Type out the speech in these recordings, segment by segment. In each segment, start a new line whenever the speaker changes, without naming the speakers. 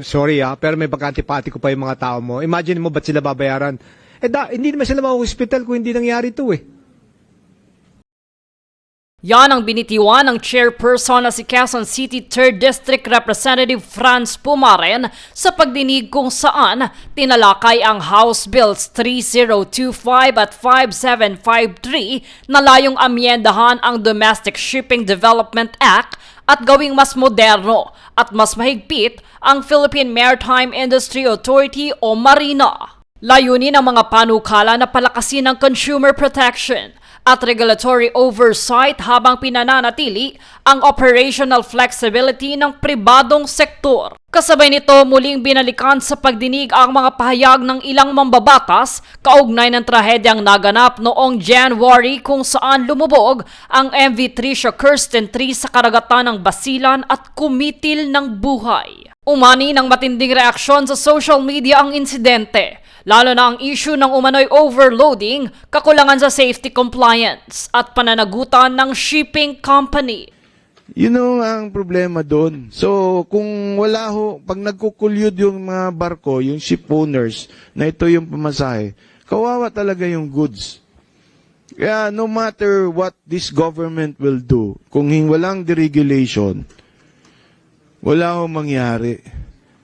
Sorry pero may pagka-antipati ko pa yung mga tao mo. Imagine mo ba't sila babayaran? Hindi naman sila ma-hospital kung hindi nangyari ito eh.
Yan ang binitiwan ng chairperson na si Quezon City 3rd District Representative Franz Pumaren sa pagdinig kung saan tinalakay ang House Bills 3025 at 5753 na layong amyendahan ang Domestic Shipping Development Act at gawing mas moderno at mas mahigpit ang Philippine Maritime Industry Authority o MARINA. Layunin ng mga panukala na palakasin ang consumer protection at regulatory oversight habang pinananatili ang operational flexibility ng pribadong sektor. Kasabay nito muling binalikan sa pagdinig ang mga pahayag ng ilang mambabatas kaugnay ng trahedyang naganap noong January kung saan lumubog ang MV Tricia Kirsten 3 sa karagatan ng Basilan at kumitil ng buhay. Umani ng matinding reaksyon sa social media ang insidente, lalo na ang issue ng umano'y overloading, kakulangan sa safety compliance at pananagutan ng shipping company.
Yun ang problema doon. So, kung wala pag nagkukulyod yung mga barko, yung ship owners, na ito yung pamasahe, kawawa talaga yung goods. Kaya no matter what this government will do, kung walang deregulation, wala mangyari.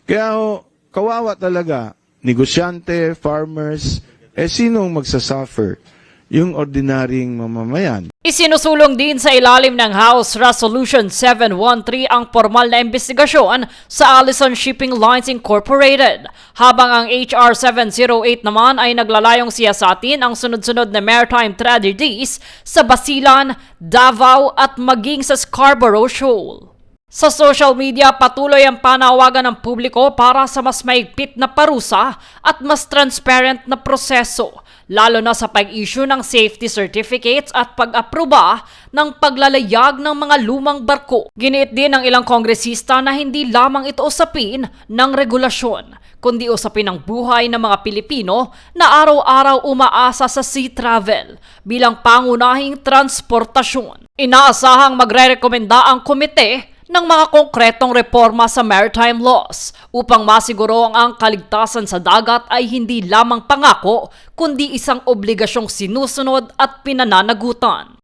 Kaya kawawa talaga. Negosyante, farmers, sinong magsasuffer? Yung ordinaryong mamamayan.
Isinusulong din sa ilalim ng House Resolution 713 ang formal na investigasyon sa Allison Shipping Lines Incorporated, habang ang HR 708 naman ay naglalayong siyasatin ang sunod-sunod na maritime tragedies sa Basilan, Davao at maging sa Scarborough Shoal. Sa social media, patuloy ang panawagan ng publiko para sa mas maigpit na parusa at mas transparent na proseso, lalo na sa pag-issue ng safety certificates at pag-aproba ng paglalayag ng mga lumang barko. Giniit din ng ilang kongresista na hindi lamang ito usapin ng regulasyon, kundi usapin ng buhay ng mga Pilipino na araw-araw umaasa sa sea travel bilang pangunahing transportasyon. Inaasahang magre-rekomenda ang komite ng mga konkretong reforma sa maritime laws upang masiguro ang kaligtasan sa dagat ay hindi lamang pangako kundi isang obligasyong sinusunod at pinananagutan.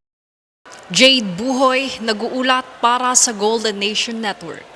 Jade Buhoy, nag-uulat para sa Golden Nation Network.